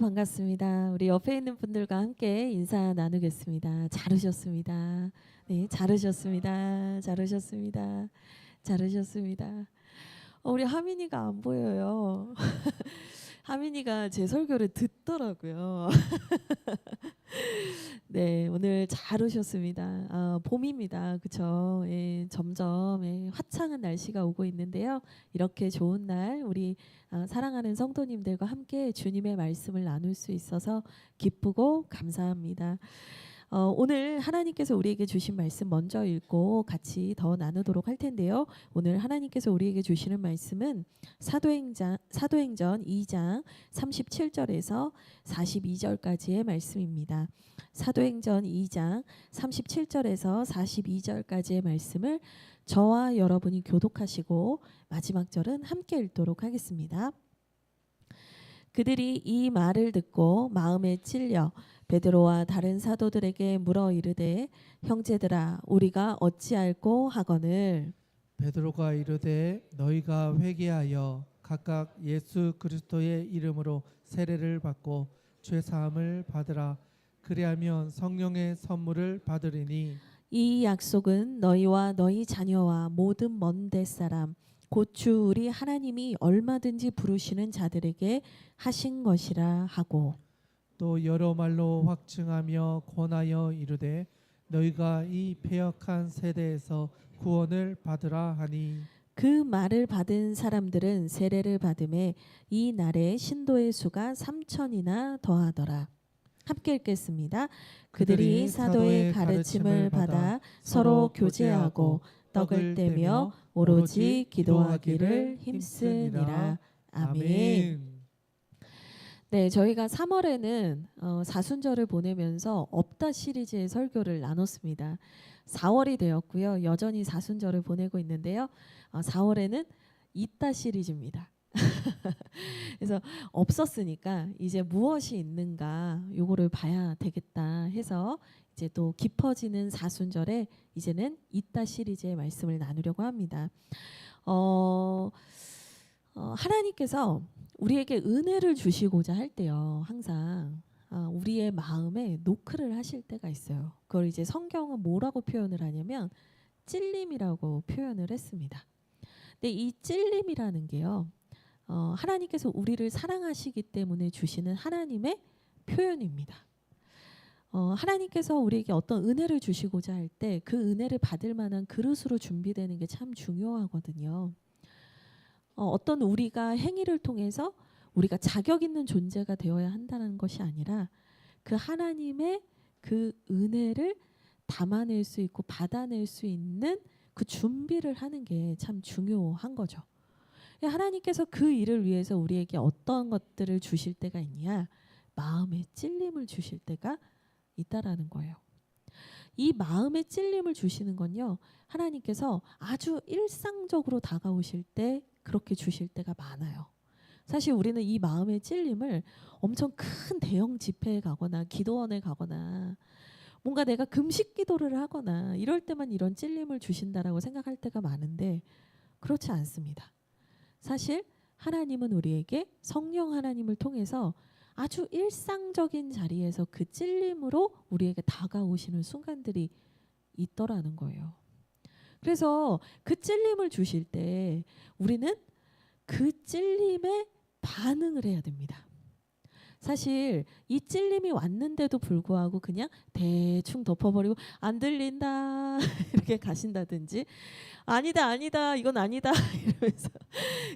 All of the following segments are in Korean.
반갑습니다. 우리 옆에 있는 분들과 함께 인사 나누겠습니다. 잘 오셨습니다. 네, 잘 오셨습니다. 잘 오셨습니다. 잘 오셨습니다. 우리 하민이가 안 보여요. 하민이가 제 설교를 듣더라고요. 네, 오늘 잘 오셨습니다. 봄입니다. 그쵸? 예, 점점 화창한 날씨가 오고 있는데요. 이렇게 좋은 날 우리 사랑하는 성도님들과 함께 주님의 말씀을 나눌 수 있어서 기쁘고 감사합니다. 오늘 하나님께서 우리에게 주신 말씀 먼저 읽고 같이 더 나누도록 할 텐데요. 오늘 하나님께서 우리에게 주시는 말씀은 사도행전 2장 37절에서 42절까지의 말씀입니다. 사도행전 2장 37절에서 42절까지의 말씀을 저와 여러분이 교독하시고 마지막 절은 함께 읽도록 하겠습니다. 그들이 이 말을 듣고 마음에 찔려 베드로와 다른 사도들에게 물어 이르되 형제들아 우리가 어찌할꼬 하거늘. 베드로가 이르되 너희가 회개하여 각각 예수 그리스도의 이름으로 세례를 받고 죄 사함을 받으라. 그리하면 성령의 선물을 받으리니 이 약속은 너희와 너희 자녀와 모든 먼데 사람 곧 주 우리 하나님이 얼마든지 부르시는 자들에게 하신 것이라 하고, 또 여러 말로 확증하며 권하여 이르되 너희가 이 패역한 세대에서 구원을 받으라 하니 그 말을 받은 사람들은 세례를 받음에 이 날에 신도의 수가 3천이나 더하더라. 함께 읽겠습니다. 그들이 사도의 가르침을 받아 서로 교제하고 떡을 떼며 오로지 기도하기를 힘쓰니라. 아멘. 네, 저희가 3월에는 사순절을 보내면서 없다 시리즈의 설교를 나눴습니다. 4월이 되었고요. 여전히 사순절을 보내고 있는데요. 4월에는 있다 시리즈입니다. 그래서 없었으니까 이제 무엇이 있는가 요거를 봐야 되겠다 해서 이제 또 깊어지는 사순절에 이제는 있다 시리즈의 말씀을 나누려고 합니다. 하나님께서 우리에게 은혜를 주시고자 할 때요, 항상 우리의 마음에 노크를 하실 때가 있어요. 그걸 이제 성경은 뭐라고 표현을 하냐면 찔림이라고 표현을 했습니다. 근데 이 찔림이라는 게요, 하나님께서 우리를 사랑하시기 때문에 주시는 하나님의 표현입니다. 하나님께서 우리에게 어떤 은혜를 주시고자 할 때 그 은혜를 받을 만한 그릇으로 준비되는 게 참 중요하거든요. 어떤 우리가 행위를 통해서 우리가 자격 있는 존재가 되어야 한다는 것이 아니라 그 하나님의 그 은혜를 담아낼 수 있고 받아낼 수 있는 그 준비를 하는 게 참 중요한 거죠. 하나님께서 그 일을 위해서 우리에게 어떤 것들을 주실 때가 있냐? 마음의 찔림을 주실 때가 있다라는 거예요. 이 마음의 찔림을 주시는 건요, 하나님께서 아주 일상적으로 다가오실 때 그렇게 주실 때가 많아요. 사실 우리는 이 마음의 찔림을 엄청 큰 대형 집회에 가거나 기도원에 가거나 뭔가 내가 금식 기도를 하거나 이럴 때만 이런 찔림을 주신다라고 생각할 때가 많은데 그렇지 않습니다. 사실 하나님은 우리에게 성령 하나님을 통해서 아주 일상적인 자리에서 그 찔림으로 우리에게 다가오시는 순간들이 있더라는 거예요. 그래서 그 찔림을 주실 때 우리는 그 찔림에 반응을 해야 됩니다. 사실 이 찔림이 왔는데도 불구하고 그냥 대충 덮어버리고 안 들린다 이렇게 가신다든지 아니다 아니다 이건 아니다 이러면서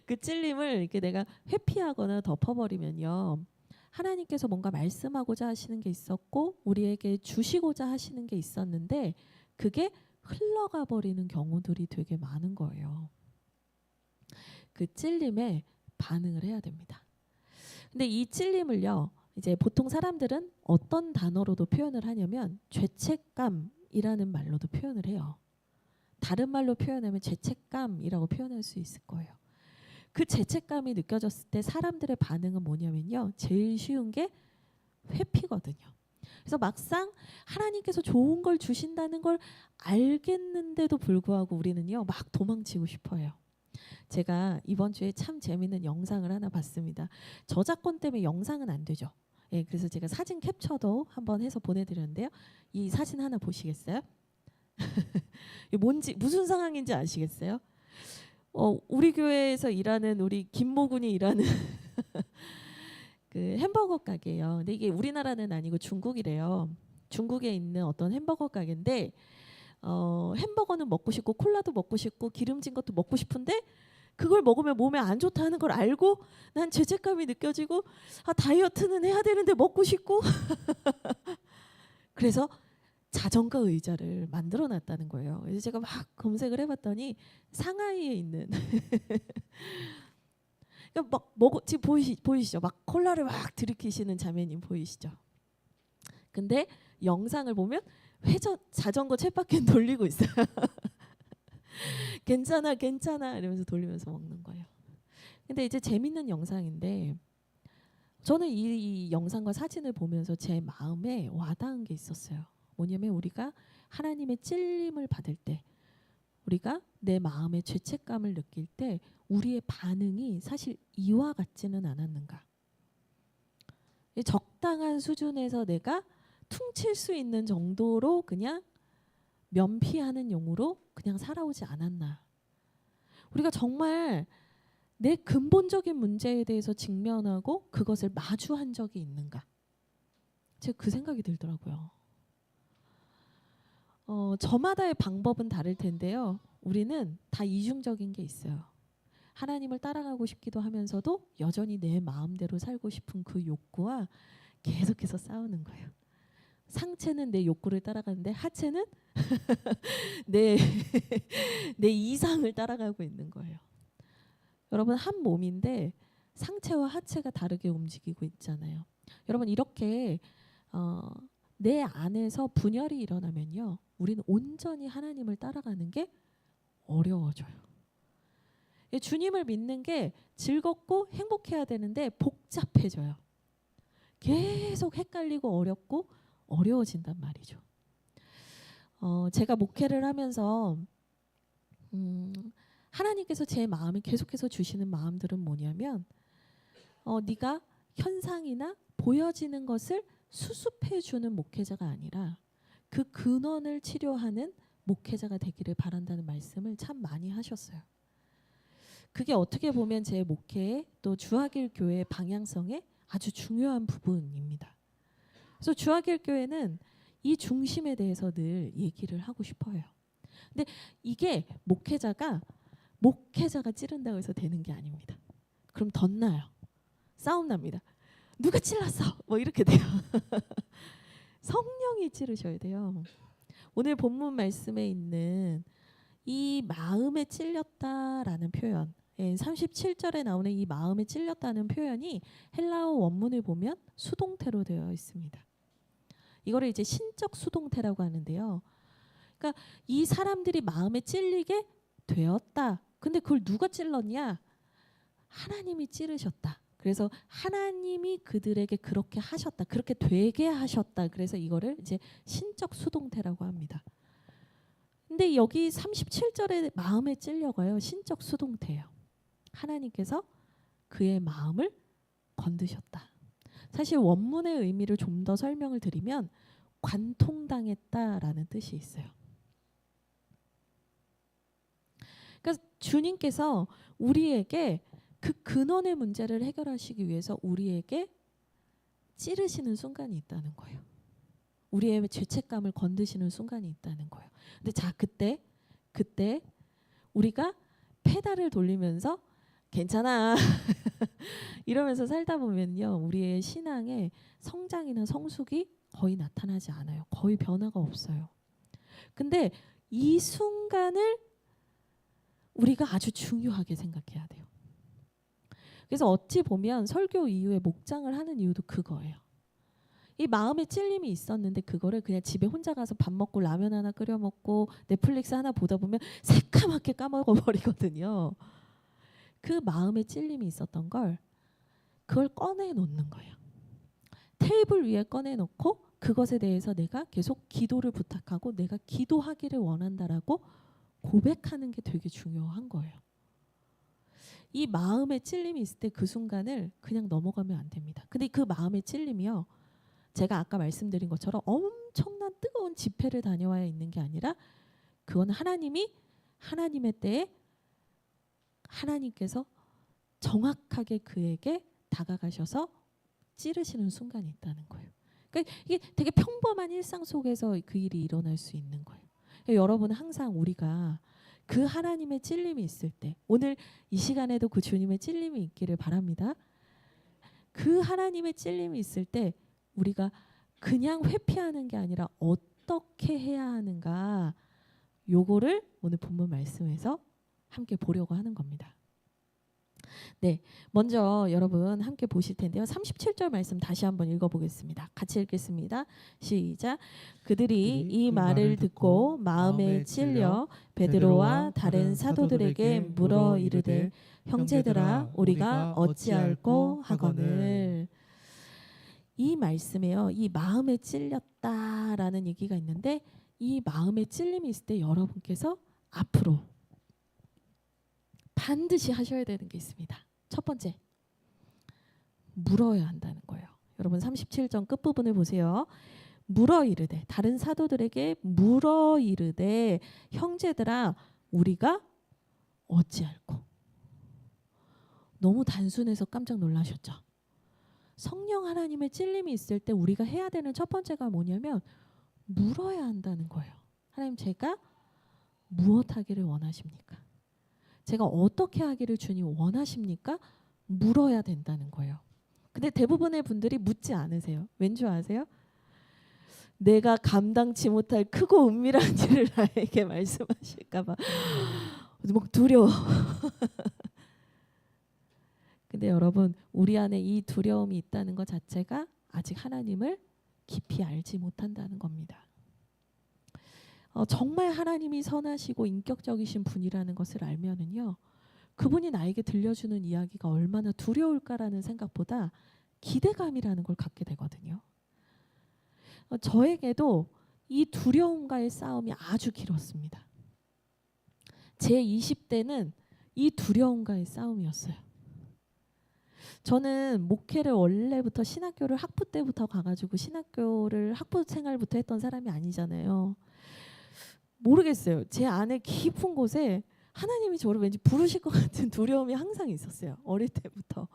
그 찔림을 이렇게 내가 회피하거나 덮어버리면요, 하나님께서 뭔가 말씀하고자 하시는 게 있었고 우리에게 주시고자 하시는 게 있었는데 그게 흘러가 버리는 경우들이 되게 많은 거예요. 그 찔림에 반응을 해야 됩니다. 근데 이 찔림을요, 이제 보통 사람들은 어떤 단어로도 표현을 하냐면 죄책감이라는 말로도 표현을 해요. 다른 말로 표현하면 죄책감이라고 표현할 수 있을 거예요. 그 죄책감이 느껴졌을 때 사람들의 반응은 뭐냐면요, 제일 쉬운 게 회피거든요. 그래서 막상 하나님께서 좋은 걸 주신다는 걸 알겠는데도 불구하고 우리는요, 막 도망치고 싶어요. 제가 이번 주에 참 재밌는 영상을 하나 봤습니다. 저작권 때문에 영상은 안 되죠. 예, 그래서 제가 사진 캡처도 한번 해서 보내드렸는데요. 이 사진 하나 보시겠어요? 이게 뭔지 무슨 상황인지 아시겠어요? 우리 교회에서 일하는 우리 김모군이 일하는 그 햄버거 가게예요. 근데 이게 우리나라는 아니고 중국이래요. 중국에 있는 어떤 햄버거 가게인데 햄버거는 먹고 싶고 콜라도 먹고 싶고 기름진 것도 먹고 싶은데 그걸 먹으면 몸에 안 좋다는 걸 알고 난 죄책감이 느껴지고 다이어트는 해야 되는데 먹고 싶고 그래서 자전거 의자를 만들어 놨다는 거예요. 그래서 제가 막 검색을 해봤더니 상하이에 있는 그러니까 막 지금 보이시죠? 막 콜라를 막 들이키시는 자매님 보이시죠? 근데 영상을 보면 자전거 쳇바퀴 돌리고 있어요. 괜찮아 괜찮아 이러면서 돌리면서 먹는 거예요. 근데 이제 재밌는 영상인데 저는 이 영상과 사진을 보면서 제 마음에 와닿은 게 있었어요. 뭐냐면 우리가 하나님의 찔림을 받을 때 우리가 내 마음의 죄책감을 느낄 때 우리의 반응이 사실 이와 같지는 않았는가. 적당한 수준에서 내가 퉁칠 수 있는 정도로 그냥 면피하는 용으로 그냥 살아오지 않았나. 우리가 정말 내 근본적인 문제에 대해서 직면하고 그것을 마주한 적이 있는가. 제가 그 생각이 들더라고요. 저마다의 방법은 다를 텐데요. 우리는 다 이중적인 게 있어요. 하나님을 따라가고 싶기도 하면서도 여전히 내 마음대로 살고 싶은 그 욕구와 계속해서 싸우는 거예요. 상체는 내 욕구를 따라가는데 하체는 내 이상을 따라가고 있는 거예요. 여러분 한 몸인데 상체와 하체가 다르게 움직이고 있잖아요. 여러분 이렇게 내 안에서 분열이 일어나면요. 우리는 온전히 하나님을 따라가는 게 어려워져요. 주님을 믿는 게 즐겁고 행복해야 되는데 복잡해져요. 계속 헷갈리고 어렵고 어려워진단 말이죠. 제가 목회를 하면서 하나님께서 제 마음에 계속해서 주시는 마음들은 뭐냐면 네가 현상이나 보여지는 것을 수습해 주는 목회자가 아니라 그 근원을 치료하는 목회자가 되기를 바란다는 말씀을 참 많이 하셨어요. 그게 어떻게 보면 제 목회에 또 주하길 교회의 방향성에 아주 중요한 부분입니다. 그래서 주하길 교회는 이 중심에 대해서 늘 얘기를 하고 싶어요. 근데 이게 목회자가 찌른다고 해서 되는 게 아닙니다. 그럼 덧나요. 싸움 납니다. 누가 찔렀어? 뭐 이렇게 돼요. 성령이 찌르셔야 돼요. 오늘 본문 말씀에 있는 이 마음에 찔렸다라는 표현, 37절에 나오는 이 마음에 찔렸다는 표현이 헬라어 원문을 보면 수동태로 되어 있습니다. 이거를 이제 신적 수동태라고 하는데요. 그러니까 이 사람들이 마음에 찔리게 되었다. 근데 그걸 누가 찔렀냐? 하나님이 찌르셨다. 그래서 하나님이 그들에게 그렇게 하셨다. 그렇게 되게 하셨다. 그래서 이거를 이제 신적 수동태라고 합니다. 근데 여기 37절에 마음에 찔려가요. 신적 수동태예요. 하나님께서 그의 마음을 건드셨다. 사실 원문의 의미를 좀 더 설명을 드리면 관통당했다라는 뜻이 있어요. 그러니까 주님께서 우리에게 그 근원의 문제를 해결하시기 위해서 우리에게 찌르시는 순간이 있다는 거예요. 우리의 죄책감을 건드시는 순간이 있다는 거예요. 근데 자 그때 우리가 페달을 돌리면서 괜찮아 이러면서 살다 보면요. 우리의 신앙의 성장이나 성숙이 거의 나타나지 않아요. 거의 변화가 없어요. 근데 이 순간을 우리가 아주 중요하게 생각해야 돼요. 그래서 어찌 보면 설교 이후에 목장을 하는 이유도 그거예요. 이 마음의 찔림이 있었는데 그거를 그냥 집에 혼자 가서 밥 먹고 라면 하나 끓여 먹고 넷플릭스 하나 보다 보면 새까맣게 까먹어 버리거든요. 그 마음의 찔림이 있었던 걸 그걸 꺼내 놓는 거예요. 테이블 위에 꺼내 놓고 그것에 대해서 내가 계속 기도를 부탁하고 내가 기도하기를 원한다라고 고백하는 게 되게 중요한 거예요. 이 마음의 찔림이 있을 때 그 순간을 그냥 넘어가면 안 됩니다. 근데 그 마음의 찔림이요, 제가 아까 말씀드린 것처럼 엄청난 뜨거운 집회를 다녀와야 있는 게 아니라 그건 하나님이 하나님의 때에 하나님께서 정확하게 그에게 다가가셔서 찌르시는 순간이 있다는 거예요. 그러니까 이게 되게 평범한 일상 속에서 그 일이 일어날 수 있는 거예요. 그러니까 여러분은 항상 우리가 그 하나님의 찔림이 있을 때, 오늘 이 시간에도 그 주님의 찔림이 있기를 바랍니다. 그 하나님의 찔림이 있을 때 우리가 그냥 회피하는 게 아니라 어떻게 해야 하는가, 요거를 오늘 본문 말씀에서 함께 보려고 하는 겁니다. 네, 먼저 여러분 함께 보실 텐데요. 37절 말씀 다시 한번 읽어보겠습니다. 같이 읽겠습니다. 시작. 그들이 이 말을 듣고 마음에 찔려 베드로와 다른 사도들에게 물어 이르되 형제들아 우리가 어찌할꼬 하거늘. 이 말씀에요, 이 마음에 찔렸다라는 얘기가 있는데, 이 마음에 찔림이 있을 때 여러분께서 앞으로 반드시 하셔야 되는 게 있습니다. 첫 번째, 물어야 한다는 거예요. 여러분 37절 끝부분을 보세요. 물어 이르되, 다른 사도들에게 물어 이르되 형제들아 우리가 어찌할꼬. 너무 단순해서 깜짝 놀라셨죠? 성령 하나님의 찔림이 있을 때 우리가 해야 되는 첫 번째가 뭐냐면 물어야 한다는 거예요. 하나님, 제가 무엇 하기를 원하십니까? 제가 어떻게 하기를 주님 원하십니까? 물어야 된다는 거예요. 근데 대부분의 분들이 묻지 않으세요. 왠지 아세요? 내가 감당치 못할 크고 은밀한 일을 나에게 말씀하실까 봐 막 두려워. 근데 여러분, 우리 안에 이 두려움이 있다는 것 자체가 아직 하나님을 깊이 알지 못한다는 겁니다. 정말 하나님이 선하시고 인격적이신 분이라는 것을 알면은요, 그분이 나에게 들려주는 이야기가 얼마나 두려울까라는 생각보다 기대감이라는 걸 갖게 되거든요. 저에게도 이 두려움과의 싸움이 아주 길었습니다. 제 20대는 이 두려움과의 싸움이었어요. 저는 목회를 원래부터 신학교를 학부 때부터 가가지고 신학교를 학부 생활부터 했던 사람이 아니잖아요. 모르겠어요. 제 안에 깊은 곳에 하나님이 저를 왠지 부르실 것 같은 두려움이 항상 있었어요. 어릴 때부터.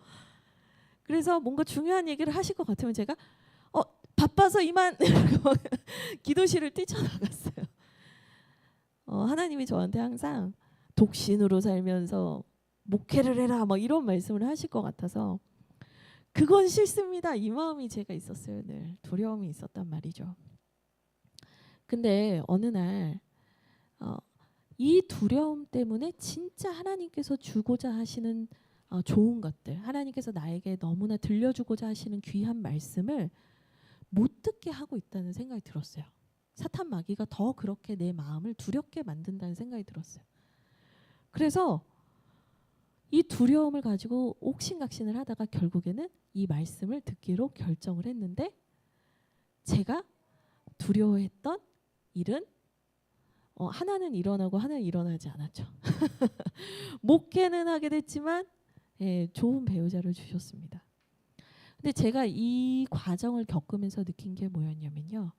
그래서 뭔가 중요한 얘기를 하실 것 같으면 제가 바빠서 이만 기도실을 뛰쳐나갔어요. 하나님이 저한테 항상 독신으로 살면서 목회를 해라 막 이런 말씀을 하실 것 같아서 그건 싫습니다, 이 마음이 제가 있었어요. 늘 두려움이 있었단 말이죠. 근데 어느 날 이 두려움 때문에 진짜 하나님께서 주고자 하시는 좋은 것들, 하나님께서 나에게 너무나 들려주고자 하시는 귀한 말씀을 못 듣게 하고 있다는 생각이 들었어요. 사탄 마귀가 더 그렇게 내 마음을 두렵게 만든다는 생각이 들었어요. 그래서 이 두려움을 가지고 옥신각신을 하다가 결국에는 이 말씀을 듣기로 결정을 했는데, 제가 두려워했던 일은 하나는 일어나고 하나는 일어나지 않았죠. 목회는 하게 됐지만 좋은 배우자를 주셨습니다. 근데 제가 이 과정을 겪으면서 느낀 게 뭐였냐면요,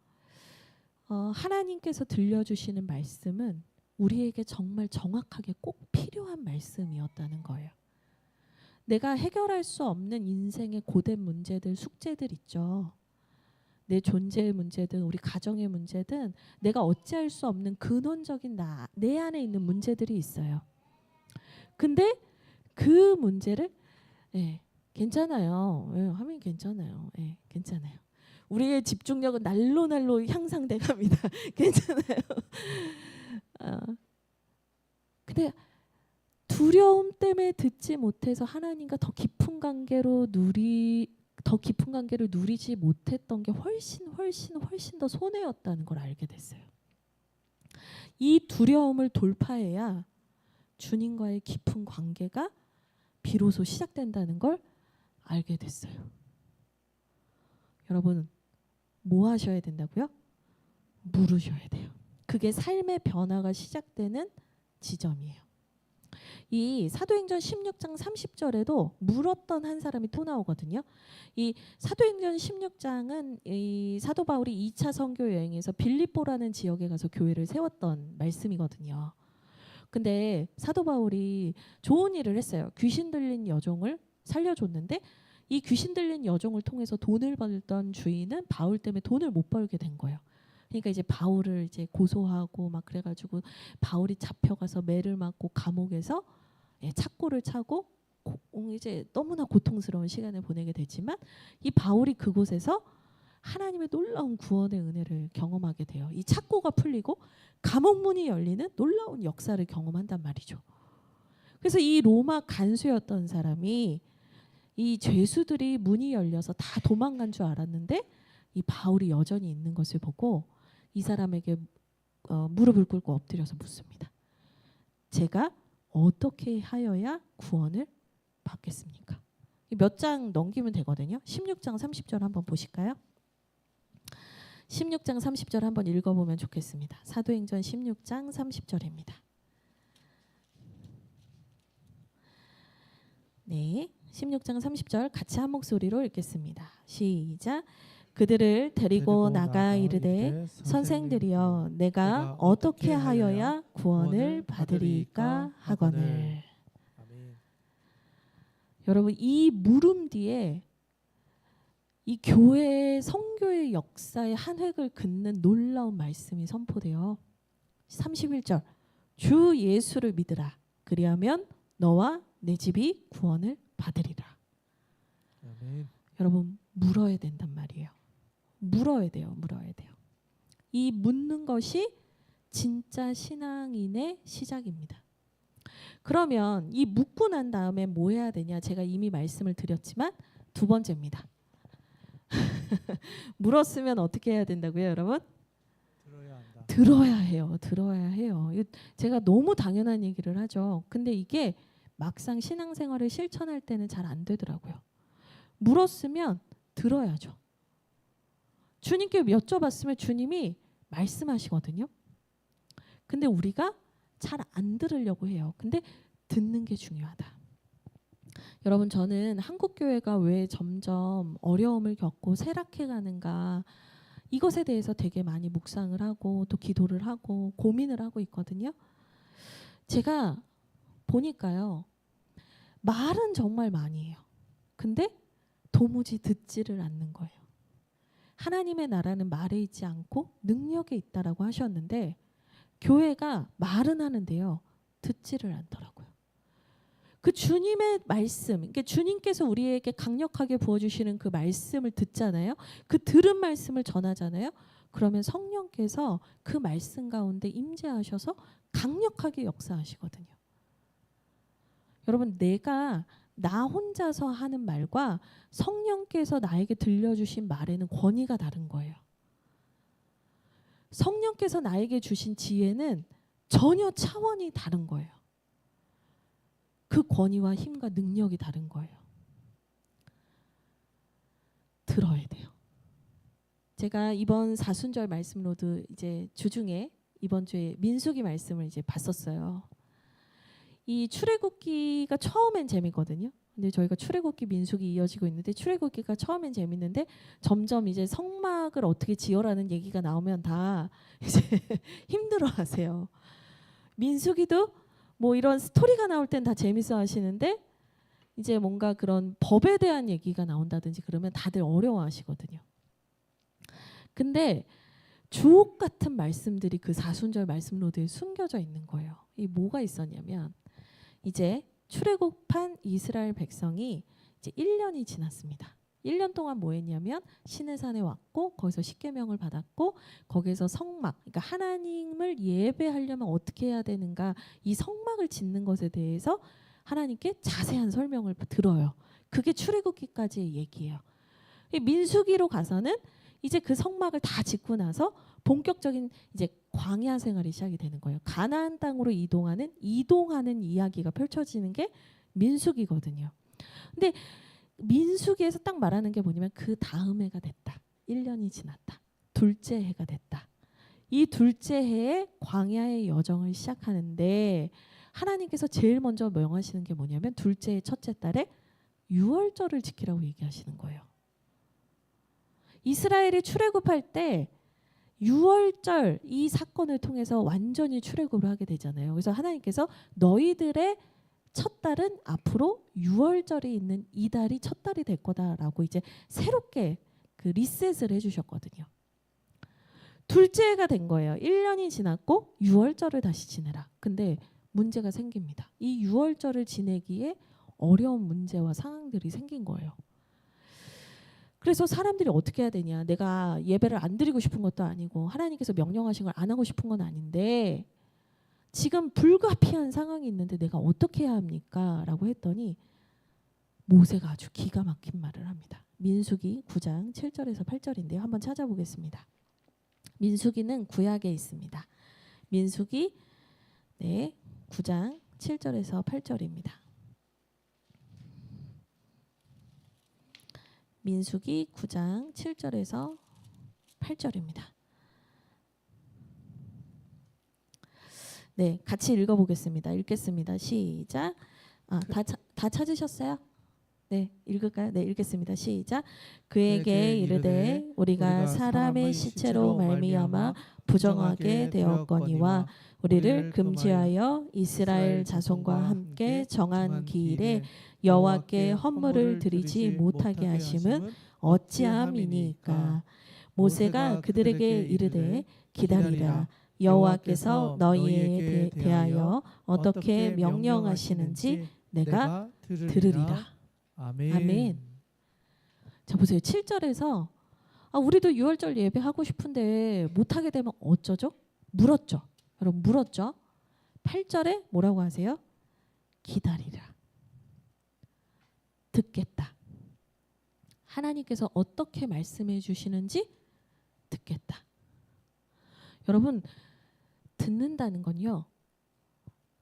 하나님께서 들려주시는 말씀은 우리에게 정말 정확하게 꼭 필요한 말씀이었다는 거예요. 내가 해결할 수 없는 인생의 고된 문제들, 숙제들 있죠. 내 존재의 문제든 우리 가정의 문제든 내가 어찌할 수 없는 근원적인 내 안에 있는 문제들이 있어요. 근데 그 문제를 괜찮아요. 하면 괜찮아요. 괜찮아요. 우리의 집중력은 날로 향상돼 갑니다. 괜찮아요. 근데 두려움 때문에 듣지 못해서 하나님과 더 깊은 관계를 누리지 못했던 게 훨씬 더 손해였다는 걸 알게 됐어요. 이 두려움을 돌파해야 주님과의 깊은 관계가 비로소 시작된다는 걸 알게 됐어요. 여러분, 뭐 하셔야 된다고요? 물으셔야 돼요. 그게 삶의 변화가 시작되는 지점이에요. 이 사도행전 16장 30절에도 물었던 한 사람이 또 나오거든요. 이 사도행전 16장은 이 사도 바울이 2차 선교 여행에서 빌립보라는 지역에 가서 교회를 세웠던 말씀이거든요. 근데 사도 바울이 좋은 일을 했어요. 귀신 들린 여종을 살려줬는데 이 귀신 들린 여종을 통해서 돈을 벌던 주인은 바울 때문에 돈을 못 벌게 된 거예요. 그러니까 이제 바울을 이제 고소하고 막 그래가지고 바울이 잡혀가서 매를 맞고 감옥에서 착고를 차고 이제 너무나 고통스러운 시간을 보내게 되지만 이 바울이 그곳에서 하나님의 놀라운 구원의 은혜를 경험하게 돼요. 이 착고가 풀리고 감옥 문이 열리는 놀라운 역사를 경험한단 말이죠. 그래서 이 로마 간수였던 사람이 이 죄수들이 문이 열려서 다 도망간 줄 알았는데 이 바울이 여전히 있는 것을 보고 이 사람에게 무릎을 꿇고 엎드려서 묻습니다. 제가 어떻게 하여야 구원을 받겠습니까? 몇 장 넘기면 되거든요. 16장 30절 한번 보실까요? 16장 30절 한번 읽어보면 좋겠습니다. 사도행전 16장 30절입니다. 네, 16장 30절 같이 한 목소리로 읽겠습니다. 시작. 그들을 데리고 나가 이르되 선생들이여 내가 어떻게 하여야 구원을 받으리까 하거늘. 아멘. 여러분 이 물음 뒤에 이 교회의 선교의 역사의 한 획을 긋는 놀라운 말씀이 선포되어 31절 주 예수를 믿으라 그리하면 너와 내 집이 구원을 받으리라. 아멘. 여러분 물어야 된단 말이에요. 물어야 돼요. 물어야 돼요. 이 묻는 것이 진짜 신앙인의 시작입니다. 그러면 이 묻고 난 다음에 뭐 해야 되냐? 제가 이미 말씀을 드렸지만 두 번째입니다. 물었으면 어떻게 해야 된다고요, 여러분? 들어야 한다. 들어야 해요. 들어야 해요. 제가 너무 당연한 얘기를 하죠. 근데 이게 막상 신앙생활을 실천할 때는 잘 안 되더라고요. 물었으면 들어야죠. 주님께 여쭤봤으면 주님이 말씀하시거든요. 근데 우리가 잘 안 들으려고 해요. 근데 듣는 게 중요하다. 여러분 저는 한국 교회가 왜 점점 어려움을 겪고 쇠락해 가는가 이것에 대해서 되게 많이 묵상을 하고 또 기도를 하고 고민을 하고 있거든요. 제가 보니까요. 말은 정말 많이 해요. 근데 도무지 듣지를 않는 거예요. 하나님의 나라는 말에 있지 않고 능력에 있다라고 하셨는데 교회가 말은 하는데요. 듣지를 않더라고요. 그 주님의 말씀, 그러니까 주님께서 우리에게 강력하게 부어주시는 그 말씀을 듣잖아요. 그 들은 말씀을 전하잖아요. 그러면 성령께서 그 말씀 가운데 임재하셔서 강력하게 역사하시거든요. 여러분 내가 나 혼자서 하는 말과 성령께서 나에게 들려주신 말에는 권위가 다른 거예요. 성령께서 나에게 주신 지혜는 전혀 차원이 다른 거예요. 그 권위와 힘과 능력이 다른 거예요. 들어야 돼요. 제가 이번 사순절 말씀로도 이제 주중에 이번 주에 민수기 말씀을 이제 봤었어요. 이 출애굽기가 처음엔 재미거든요. 근데 저희가 출애굽기 민수기 이어지고 있는데 출애굽기가 처음엔 재밌는데 점점 이제 성막을 어떻게 지어라는 얘기가 나오면 다 이제 힘들어하세요. 민수기도 뭐 이런 스토리가 나올 땐 다 재밌어 하시는데 이제 뭔가 그런 법에 대한 얘기가 나온다든지 그러면 다들 어려워하시거든요. 근데 주옥 같은 말씀들이 그 사순절 말씀 로드에 숨겨져 있는 거예요. 이 뭐가 있었냐면 이제 출애굽한 이스라엘 백성이 이제 1년이 지났습니다. 1년 동안 뭐 했냐면 시내산에 왔고 거기서 십계명을 받았고 거기서 성막, 그러니까 하나님을 예배하려면 어떻게 해야 되는가 이 성막을 짓는 것에 대해서 하나님께 자세한 설명을 들어요. 그게 출애굽기까지의 얘기예요. 민수기로 가서는 이제 그 성막을 다 짓고 나서 본격적인 이제 광야 생활이 시작이 되는 거예요. 가나안 땅으로 이동하는 이야기가 펼쳐지는 게 민수기거든요. 근데 민수기에서 딱 말하는 게 뭐냐면 그 다음 해가 됐다. 1년이 지났다. 둘째 해가 됐다. 이 둘째 해에 광야의 여정을 시작하는데 하나님께서 제일 먼저 명하시는 게 뭐냐면 둘째, 첫째 달에 유월절을 지키라고 얘기하시는 거예요. 이스라엘이 출애굽할 때 유월절 이 사건을 통해서 완전히 출애굽을 하게 되잖아요. 그래서 하나님께서 너희들의 첫 달은 앞으로 유월절이 있는 이 달이 첫 달이 될 거다라고 이제 새롭게 그 리셋을 해주셨거든요. 둘째가 된 거예요. 1년이 지났고 유월절을 다시 지내라. 근데 문제가 생깁니다. 이 유월절을 지내기에 어려운 문제와 상황들이 생긴 거예요. 그래서 사람들이 어떻게 해야 되냐. 내가 예배를 안 드리고 싶은 것도 아니고 하나님께서 명령하신 걸 안 하고 싶은 건 아닌데 지금 불가피한 상황이 있는데 내가 어떻게 해야 합니까? 라고 했더니 모세가 아주 기가 막힌 말을 합니다. 민수기 9장 7절에서 8절인데요. 한번 찾아보겠습니다. 민수기는 구약에 있습니다. 민수기 9장 7절에서 8절입니다. 민수기 9장 7절에서 8절입니다. 네, 같이 읽어보겠습니다. 읽겠습니다. 시작. 다 찾으셨어요? 네, 읽을까요? 네, 읽겠습니다. 시작. 그에게 이르되 우리가 사람의 시체로 말미암아 부정하게 되었거니와 우리를 금지하여 이스라엘 자손과 함께 정한 기일에 여호와께 헌물을 드리지 못하게 하심은 어찌함이니까. 모세가 그들에게 이르되 기다리라. 여호와께서 너희에 대하여 어떻게 명령하시는지 내가 들으리라. 아멘. 자 보세요. 7절에서 우리도 유월절 예배하고 싶은데 못하게 되면 어쩌죠? 물었죠. 여러분 물었죠. 8절에 뭐라고 하세요? 기다리라. 듣겠다. 하나님께서 어떻게 말씀해 주시는지 듣겠다. 여러분 듣는다는 건요.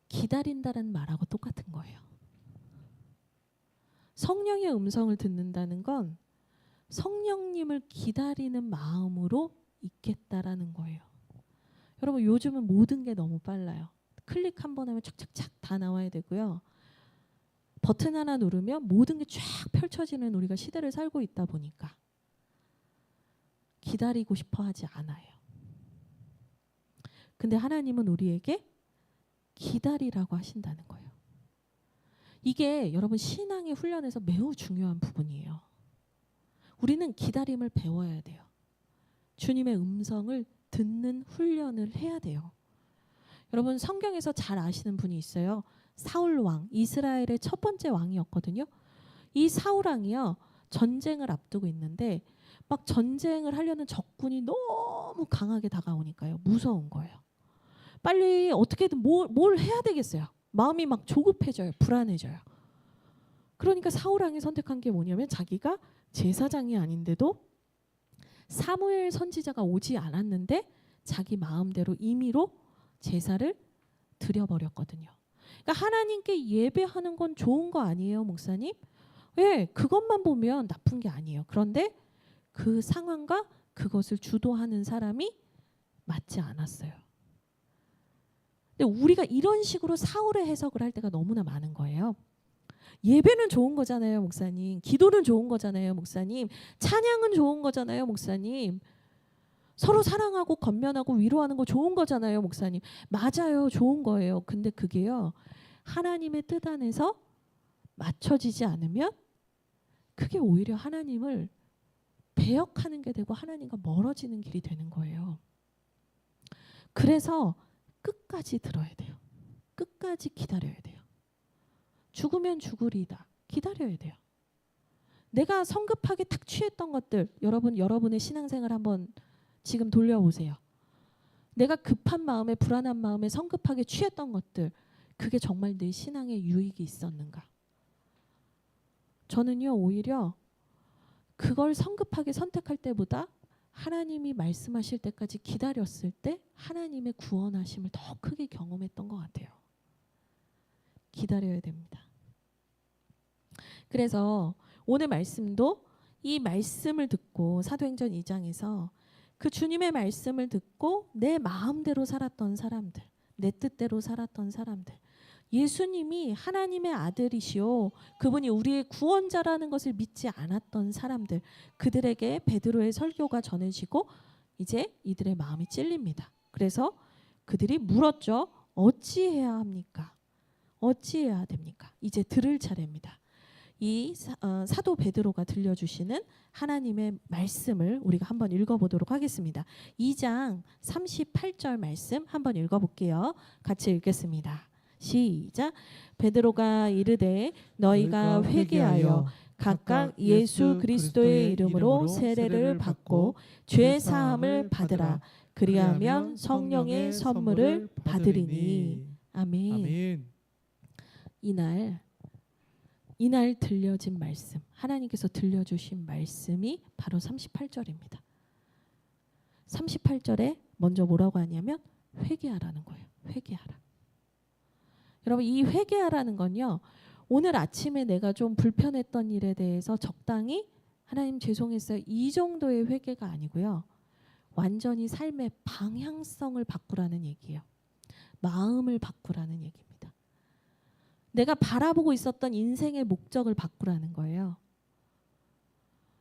기다린다는 말하고 똑같은 거예요. 성령의 음성을 듣는다는 건 성령님을 기다리는 마음으로 있겠다라는 거예요. 여러분 요즘은 모든 게 너무 빨라요. 클릭 한 번 하면 착착착 다 나와야 되고요. 버튼 하나 누르면 모든 게 쫙 펼쳐지는 우리가 시대를 살고 있다 보니까 기다리고 싶어 하지 않아요. 근데 하나님은 우리에게 기다리라고 하신다는 거예요. 이게 여러분 신앙의 훈련에서 매우 중요한 부분이에요. 우리는 기다림을 배워야 돼요. 주님의 음성을 듣는 훈련을 해야 돼요. 여러분 성경에서 잘 아시는 분이 있어요. 사울 왕, 이스라엘의 첫 번째 왕이었거든요. 이 사울 왕이요. 전쟁을 앞두고 있는데 막 전쟁을 하려는 적군이 너무 강하게 다가오니까요. 무서운 거예요. 빨리 어떻게든 뭘 해야 되겠어요. 마음이 막 조급해져요. 불안해져요. 그러니까 사울 왕이 선택한 게 뭐냐면 자기가 제사장이 아닌데도 사무엘 선지자가 오지 않았는데 자기 마음대로 임의로 제사를 드려버렸거든요. 그러니까 하나님께 예배하는 건 좋은 거 아니에요, 목사님? 예, 그것만 보면 나쁜 게 아니에요. 그런데 그 상황과 그것을 주도하는 사람이 맞지 않았어요. 근데 우리가 이런 식으로 사울의 해석을 할 때가 너무나 많은 거예요. 예배는 좋은 거잖아요, 목사님. 기도는 좋은 거잖아요, 목사님. 찬양은 좋은 거잖아요, 목사님. 서로 사랑하고 건면하고 위로하는 거 좋은 거잖아요, 목사님. 맞아요, 좋은 거예요. 근데 그게요, 하나님의 뜻 안에서 맞춰지지 않으면 그게 오히려 하나님을 배역하는 게 되고 하나님과 멀어지는 길이 되는 거예요. 그래서 끝까지 들어야 돼요. 끝까지 기다려야 돼요. 죽으면 죽으리다. 기다려야 돼요. 내가 성급하게 탁 취했던 것들, 여러분의 신앙생활 한번 지금 돌려보세요. 내가 급한 마음에 불안한 마음에 성급하게 취했던 것들, 그게 정말 내 신앙에 유익이 있었는가? 저는요 오히려 그걸 성급하게 선택할 때보다 하나님이 말씀하실 때까지 기다렸을 때 하나님의 구원하심을 더 크게 경험했던 것 같아요. 기다려야 됩니다. 그래서 오늘 말씀도 이 말씀을 듣고 사도행전 2장에서 그 주님의 말씀을 듣고 내 마음대로 살았던 사람들, 내 뜻대로 살았던 사람들, 예수님이 하나님의 아들이시오, 그분이 우리의 구원자라는 것을 믿지 않았던 사람들, 그들에게 베드로의 설교가 전해지고 이제 이들의 마음이 찔립니다. 그래서 그들이 물었죠. 어찌해야 합니까? 어찌해야 됩니까? 이제 들을 차례입니다. 이 사도 베드로가 들려주시는 하나님의 말씀을 우리가 한번 읽어보도록 하겠습니다. 2장 38절 말씀 한번 읽어볼게요. 같이 읽겠습니다. 시작. 베드로가 이르되 너희가 회개하여 각각 예수 그리스도의 이름으로 세례를 받고 죄 사함을 받으라. 그리하면 성령의 선물을 받으리니. 아멘. 아멘. 이날 들려진 말씀, 하나님께서 들려주신 말씀이 바로 38절입니다. 38절에 먼저 뭐라고 하냐면 회개하라는 거예요. 회개하라. 여러분, 이 회개하라는 건요, 오늘 아침에 내가 좀 불편했던 일에 대해서 적당히 하나님 죄송했어요, 이 정도의 회개가 아니고요, 완전히 삶의 방향성을 바꾸라는 얘기예요. 마음을 바꾸라는 얘기입니다. 내가 바라보고 있었던 인생의 목적을 바꾸라는 거예요.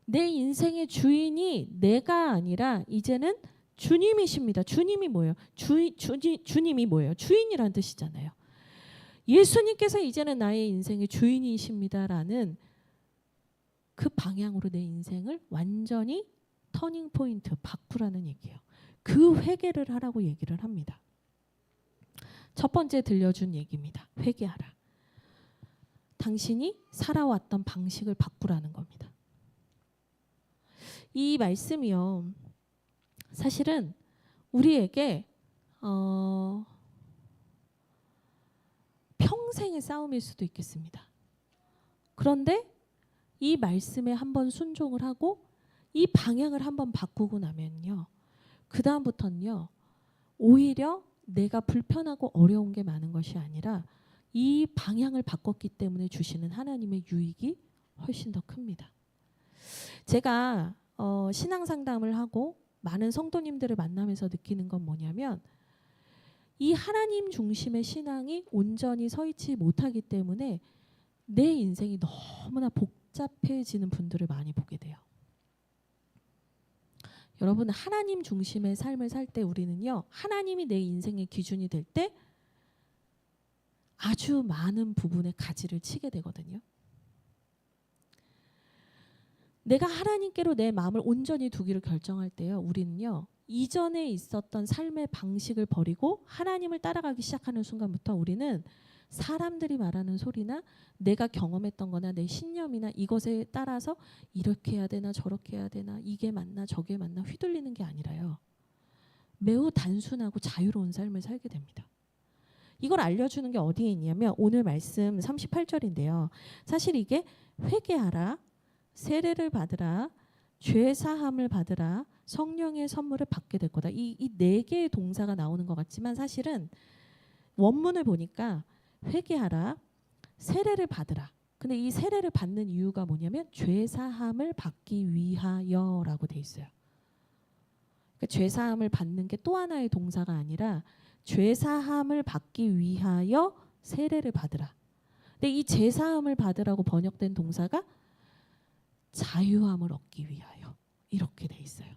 내 인생의 주인이 내가 아니라 이제는 주님이십니다. 주님이 뭐예요? 주님이 뭐예요? 주인이라는 뜻이잖아요. 예수님께서 이제는 나의 인생의 주인이십니다라는 그 방향으로 내 인생을 완전히 터닝 포인트 바꾸라는 얘기예요. 그 회개를 하라고 얘기를 합니다. 첫 번째 들려준 얘기입니다. 회개하라. 당신이 살아왔던 방식을 바꾸라는 겁니다. 이 말씀이요, 사실은 우리에게 평생의 싸움일 수도 있겠습니다. 그런데 이 말씀에 한번 순종을 하고 이 방향을 한번 바꾸고 나면요, 그 다음부터는요, 오히려 내가 불편하고 어려운 게 많은 것이 아니라 이 방향을 바꿨기 때문에 주시는 하나님의 유익이 훨씬 더 큽니다. 제가 신앙 상담을 하고 많은 성도님들을 만나면서 느끼는 건 뭐냐면, 이 하나님 중심의 신앙이 온전히 서 있지 못하기 때문에 내 인생이 너무나 복잡해지는 분들을 많이 보게 돼요. 여러분, 하나님 중심의 삶을 살 때 우리는요, 하나님이 내 인생의 기준이 될 때 아주 많은 부분에 가지를 치게 되거든요. 내가 하나님께로 내 마음을 온전히 두기를 결정할 때요, 우리는요, 이전에 있었던 삶의 방식을 버리고 하나님을 따라가기 시작하는 순간부터 우리는 사람들이 말하는 소리나 내가 경험했던 거나 내 신념이나 이것에 따라서 이렇게 해야 되나 저렇게 해야 되나, 이게 맞나 저게 맞나 휘둘리는 게 아니라요, 매우 단순하고 자유로운 삶을 살게 됩니다. 이걸 알려주는 게 어디에 있냐면 오늘 말씀 38절인데요. 사실 이게 회개하라, 세례를 받으라, 죄 사함을 받으라, 성령의 선물을 받게 될 거다. 이 네 개의 동사가 나오는 것 같지만 사실은 원문을 보니까 회개하라, 세례를 받으라. 근데 이 세례를 받는 이유가 뭐냐면 죄 사함을 받기 위하여라고 돼 있어요. 그러니까 죄 사함을 받는 게 또 하나의 동사가 아니라 죄 사함을 받기 위하여 세례를 받으라. 근데 이 죄 사함을 받으라고 번역된 동사가 자유함을 얻기 위하여 이렇게 돼 있어요.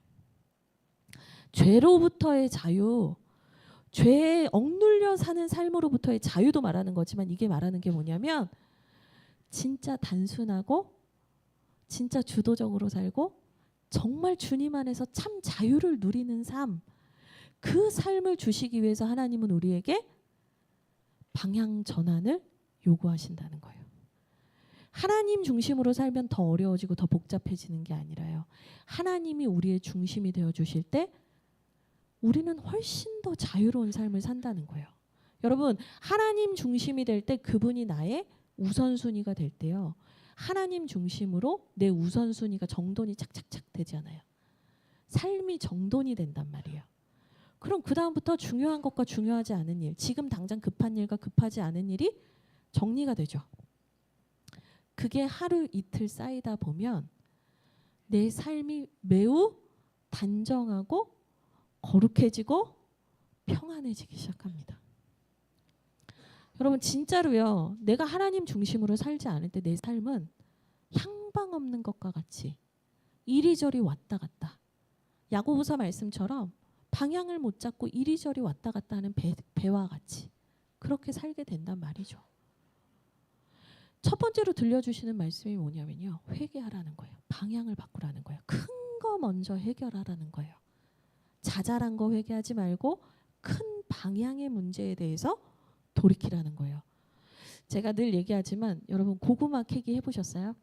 죄로부터의 자유, 죄에 억눌려 사는 삶으로부터의 자유도 말하는 거지만 이게 말하는 게 뭐냐면 진짜 단순하고 진짜 주도적으로 살고 정말 주님 안에서 참 자유를 누리는 삶, 그 삶을 주시기 위해서 하나님은 우리에게 방향 전환을 요구하신다는 거예요. 하나님 중심으로 살면 더 어려워지고 더 복잡해지는 게 아니라요, 하나님이 우리의 중심이 되어 주실 때 우리는 훨씬 더 자유로운 삶을 산다는 거예요. 여러분, 하나님 중심이 될 때 그분이 나의 우선순위가 될 때요, 하나님 중심으로 내 우선순위가 정돈이 착착착 되잖아요. 삶이 정돈이 된단 말이에요. 그럼 그 다음부터 중요한 것과 중요하지 않은 일, 지금 당장 급한 일과 급하지 않은 일이 정리가 되죠. 그게 하루 이틀 쌓이다 보면 내 삶이 매우 단정하고 거룩해지고 평안해지기 시작합니다. 여러분 진짜로요. 내가 하나님 중심으로 살지 않을 때 내 삶은 향방 없는 것과 같이 이리저리 왔다 갔다. 야고보서 말씀처럼 방향을 못 잡고 이리저리 왔다 갔다 하는 배와 같이 그렇게 살게 된단 말이죠. 첫 번째로 들려주시는 말씀이 뭐냐면요. 회개하라는 거예요. 방향을 바꾸라는 거예요. 큰 거 먼저 해결하라는 거예요. 자잘한 거 회개하지 말고 큰 방향의 문제에 대해서 돌이키라는 거예요. 제가 늘 얘기하지만 여러분 고구마 캐기 해보셨어요?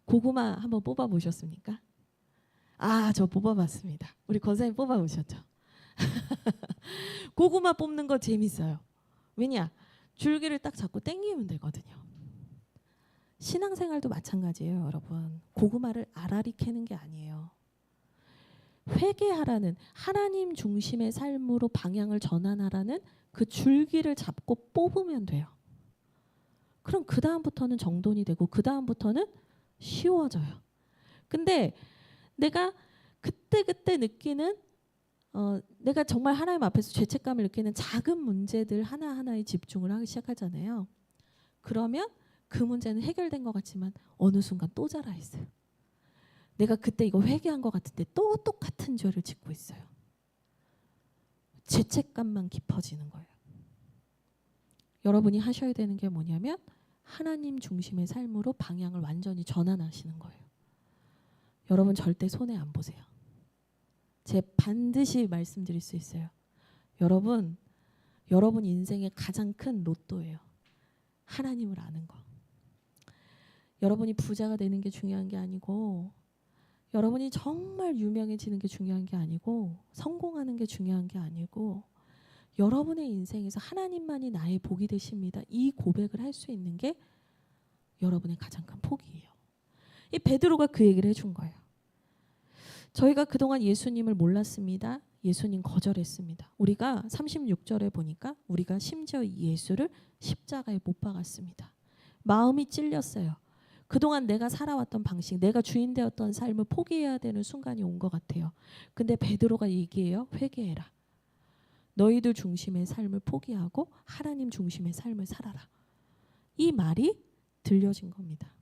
고구마 한번 뽑아보셨습니까? 아, 저 뽑아봤습니다. 우리 권사님 뽑아보셨죠? 고구마 뽑는 거 재밌어요. 왜냐? 줄기를 딱 잡고 당기면 되거든요. 신앙생활도 마찬가지예요, 여러분. 고구마를 알알이 캐는 게 아니에요. 회개하라는 하나님 중심의 삶으로 방향을 전환하라는 그 줄기를 잡고 뽑으면 돼요. 그럼 그 다음부터는 정돈이 되고 그 다음부터는 쉬워져요. 근데 내가 그때 느끼는 내가 정말 하나님 앞에서 죄책감을 느끼는 작은 문제들 하나하나에 집중을 하기 시작하잖아요. 그러면 그 문제는 해결된 것 같지만 어느 순간 또 자라 있어요. 내가 그때 이거 회개한 것 같은데 또 똑같은 죄를 짓고 있어요. 죄책감만 깊어지는 거예요. 여러분이 하셔야 되는 게 뭐냐면 하나님 중심의 삶으로 방향을 완전히 전환하시는 거예요. 여러분 절대 손해 안 보세요. 제 반드시 말씀드릴 수 있어요. 여러분 인생의 가장 큰 로또예요. 하나님을 아는 거. 여러분이 부자가 되는 게 중요한 게 아니고 여러분이 정말 유명해지는 게 중요한 게 아니고 성공하는 게 중요한 게 아니고 여러분의 인생에서 하나님만이 나의 복이 되십니다. 이 고백을 할 수 있는 게 여러분의 가장 큰 복이에요. 이 베드로가 그 얘기를 해준 거예요. 저희가 그동안 예수님을 몰랐습니다. 예수님 거절했습니다. 우리가 36절에 보니까 우리가 심지어 예수를 십자가에 못 박았습니다. 마음이 찔렸어요. 그동안 내가 살아왔던 방식, 내가 주인 되었던 삶을 포기해야 되는 순간이 온 것 같아요. 근데 베드로가 얘기해요. 회개해라. 너희들 중심의 삶을 포기하고 하나님 중심의 삶을 살아라. 이 말이 들려진 겁니다.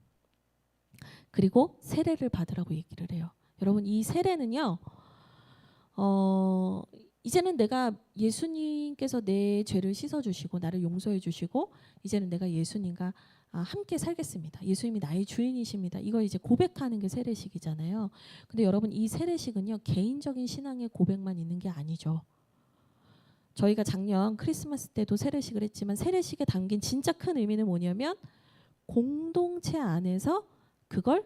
그리고 세례를 받으라고 얘기를 해요. 여러분 이 세례는요. 이제는 내가 예수님께서 내 죄를 씻어주시고 나를 용서해 주시고 이제는 내가 예수님과 함께 살겠습니다. 예수님이 나의 주인이십니다. 이거 이제 고백하는 게 세례식이잖아요. 근데 여러분 이 세례식은요. 개인적인 신앙의 고백만 있는 게 아니죠. 저희가 작년 크리스마스 때도 세례식을 했지만 세례식에 담긴 진짜 큰 의미는 뭐냐면 공동체 안에서 그걸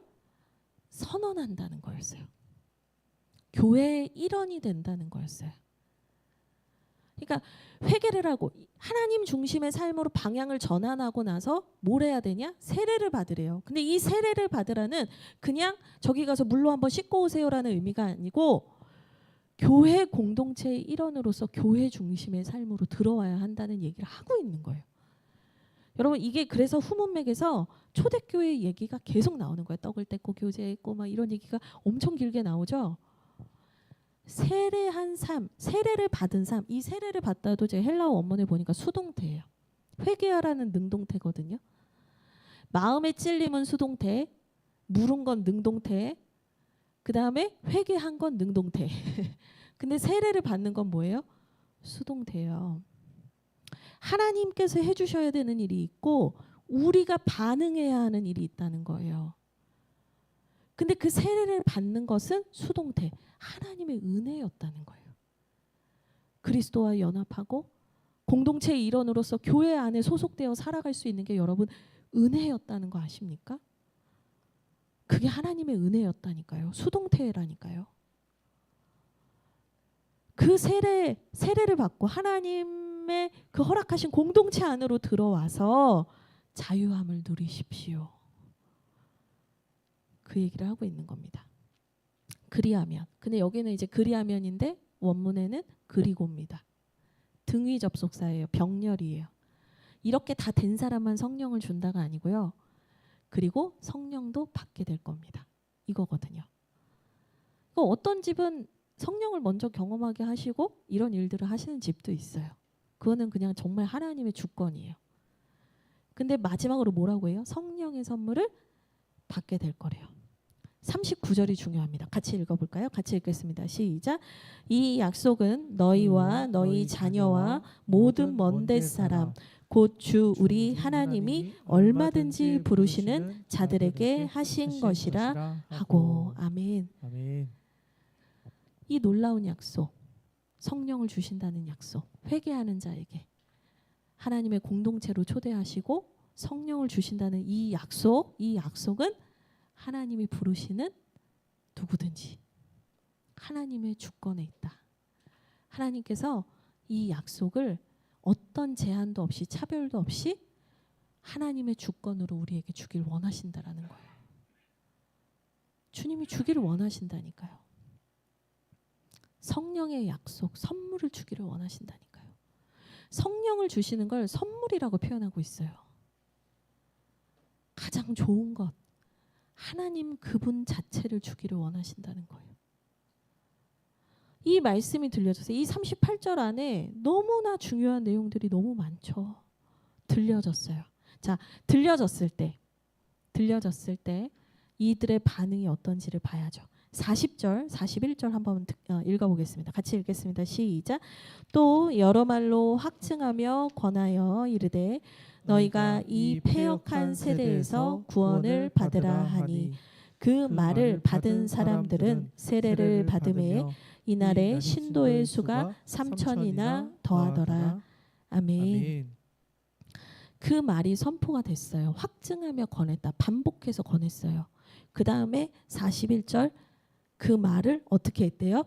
선언한다는 거였어요. 교회의 일원이 된다는 거였어요. 그러니까 회개를 하고 하나님 중심의 삶으로 방향을 전환하고 나서 뭘 해야 되냐? 세례를 받으래요. 근데 이 세례를 받으라는 그냥 저기 가서 물로 한번 씻고 오세요라는 의미가 아니고 교회 공동체의 일원으로서 교회 중심의 삶으로 들어와야 한다는 얘기를 하고 있는 거예요. 여러분 이게 그래서 후문맥에서 초대교회 얘기가 계속 나오는 거예요. 떡을 떼고 교제했고 막 이런 얘기가 엄청 길게 나오죠. 세례한 삶, 세례를 받은 삶, 이 세례를 받다도 제 헬라어 원문에 보니까 수동태예요. 회개하라는 능동태거든요. 마음의 찔림은 수동태, 물은 건 능동태, 그 다음에 회개한 건 능동태. 근데 세례를 받는 건 뭐예요? 수동태예요. 하나님께서 해주셔야 되는 일이 있고 우리가 반응해야 하는 일이 있다는 거예요. 근데 그 세례를 받는 것은 수동태, 하나님의 은혜였다는 거예요. 그리스도와 연합하고 공동체의 일원으로서 교회 안에 소속되어 살아갈 수 있는 게 여러분 은혜였다는 거 아십니까? 그게 하나님의 은혜였다니까요. 수동태라니까요. 그 세례를 받고 하나님의 그 허락하신 공동체 안으로 들어와서 자유함을 누리십시오. 그 얘기를 하고 있는 겁니다. 그리하면. 근데 여기는 이제 그리하면인데 원문에는 그리고입니다. 등위 접속사예요. 병렬이에요. 이렇게 다 된 사람만 성령을 준다가 아니고요. 그리고 성령도 받게 될 겁니다. 이거거든요. 어떤 집은 성령을 먼저 경험하게 하시고 이런 일들을 하시는 집도 있어요. 그거는 그냥 정말 하나님의 주권이에요. 근데 마지막으로 뭐라고 해요? 성령의 선물을 받게 될 거래요. 39절이 중요합니다. 같이 읽어볼까요? 같이 읽겠습니다. 시작. 이 약속은 너희와 너희 자녀와 모든 먼데 사람 곧 주 우리 하나님이 얼마든지 부르시는 자들에게 하신 것이라 하고. 아멘. 아멘. 이 놀라운 약속, 성령을 주신다는 약속, 회개하는 자에게 하나님의 공동체로 초대하시고 성령을 주신다는 이 약속은 하나님이 부르시는 누구든지 하나님의 주권에 있다. 하나님께서 이 약속을 어떤 제한도 없이 차별도 없이 하나님의 주권으로 우리에게 주길 원하신다라는 거예요. 주님이 주기를 원하신다니까요. 성령의 약속, 선물을 주기를 원하신다니까요. 성령을 주시는 걸 선물이라고 표현하고 있어요. 가장 좋은 것, 하나님 그분 자체를 주기를 원하신다는 거예요. 이 말씀이 들려졌어요. 이 38절 안에 너무나 중요한 내용들이 너무 많죠. 들려졌어요. 자, 들려졌을 때 이들의 반응이 어떤지를 봐야죠. 40절, 41절 한번 읽어보겠습니다. 같이 읽겠습니다. 시작. 또 여러 말로 확증하며 권하여 이르되 너희가 이 패역한 세대에서 구원을 받으라 하니 그 말을 받은 사람들은 세례를 받음에 이날에 신도의 수가 3천이나 더하더라. 아멘. 그 말이 선포가 됐어요. 확증하며 권했다. 반복해서 권했어요. 그 다음에 41절 그 말을 어떻게 했대요?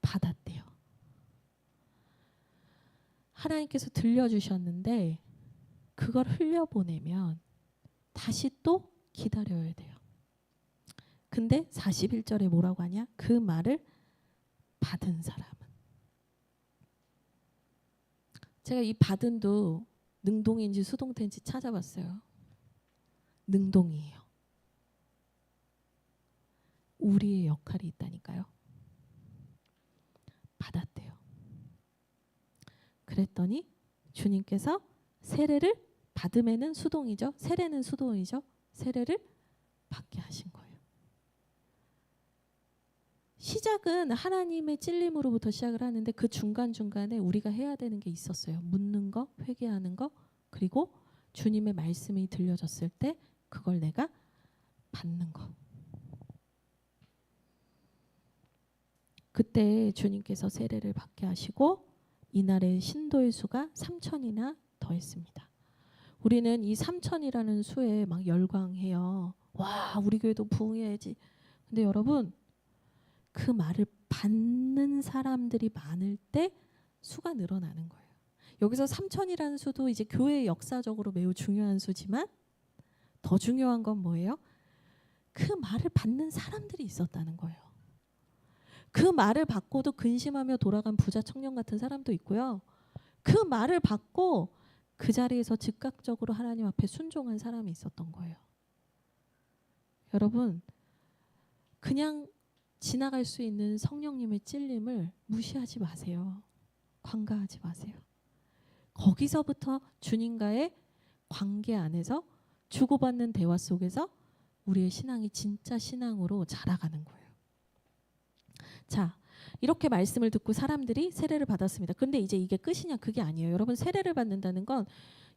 받았대요. 하나님께서 들려주셨는데 그걸 흘려보내면 다시 또 기다려야 돼요. 근데 41절에 뭐라고 하냐? 그 말을 받은 사람은. 제가 이 받은도 능동인지 수동태인지 찾아봤어요. 능동이에요. 우리의 역할이 있다니까요. 받았대요. 그랬더니 주님께서 세례를 받음에는 수동이죠. 세례는 수동이죠. 세례를 받게 하신 거예요. 시작은 하나님의 찔림으로부터 시작을 하는데 그 중간중간에 우리가 해야 되는 게 있었어요. 묻는 거, 회개하는 거, 그리고 주님의 말씀이 들려졌을 때 그걸 내가 받는 거. 그때 주님께서 세례를 받게 하시고 이날의 신도의 수가 3천이나 더했습니다. 우리는 이 3천이라는 수에 막 열광해요. 와, 우리 교회도 부흥해야지. 근데 여러분, 그 말을 받는 사람들이 많을 때 수가 늘어나는 거예요. 여기서 3천이라는 수도 이제 교회 역사적으로 매우 중요한 수지만 더 중요한 건 뭐예요? 그 말을 받는 사람들이 있었다는 거예요. 그 말을 받고도 근심하며 돌아간 부자 청년 같은 사람도 있고요. 그 말을 받고 그 자리에서 즉각적으로 하나님 앞에 순종한 사람이 있었던 거예요. 여러분, 그냥 지나갈 수 있는 성령님의 찔림을 무시하지 마세요. 관가하지 마세요. 거기서부터 주님과의 관계 안에서 주고받는 대화 속에서 우리의 신앙이 진짜 신앙으로 자라가는 거예요. 자, 이렇게 말씀을 듣고 사람들이 세례를 받았습니다. 근데 이제 이게 끝이냐? 그게 아니에요. 여러분, 세례를 받는다는 건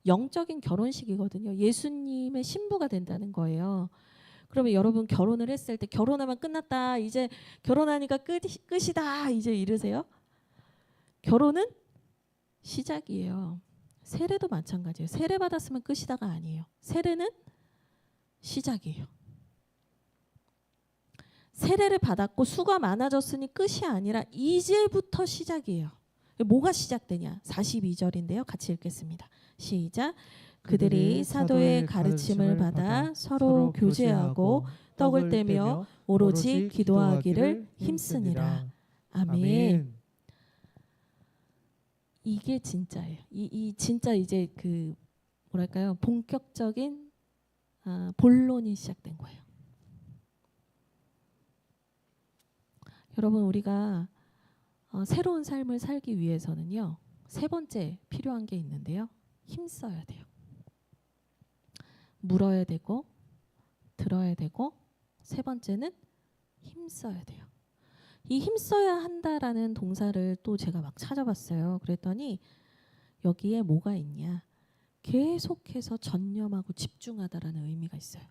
영적인 결혼식이거든요. 예수님의 신부가 된다는 거예요. 그러면 여러분 결혼을 했을 때 결혼하면 끝났다. 이제 결혼하니까 끝이다. 이제 이러세요? 결혼은 시작이에요. 세례도 마찬가지예요. 세례 받았으면 끝이다가 아니에요. 세례는 시작이에요. 세례를 받았고 수가 많아졌으니 끝이 아니라 이제부터 시작이에요. 뭐가 시작되냐? 42절인데요. 같이 읽겠습니다. 시작. 그들이 사도의 가르침을 받아 서로 교제하고 떡을 떼며 오로지 기도하기를 힘쓰니라. 아멘. 이게 진짜예요. 이 진짜 이제 그 뭐랄까요? 본격적인 본론이 시작된 거예요. 여러분, 우리가 새로운 삶을 살기 위해서는요. 세 번째 필요한 게 있는데요. 힘써야 돼요. 물어야 되고 들어야 되고 세 번째는 힘써야 돼요. 이 힘써야 한다라는 동사를 또 제가 막 찾아봤어요. 그랬더니 여기에 뭐가 있냐. 계속해서 전념하고 집중하다라는 의미가 있어요.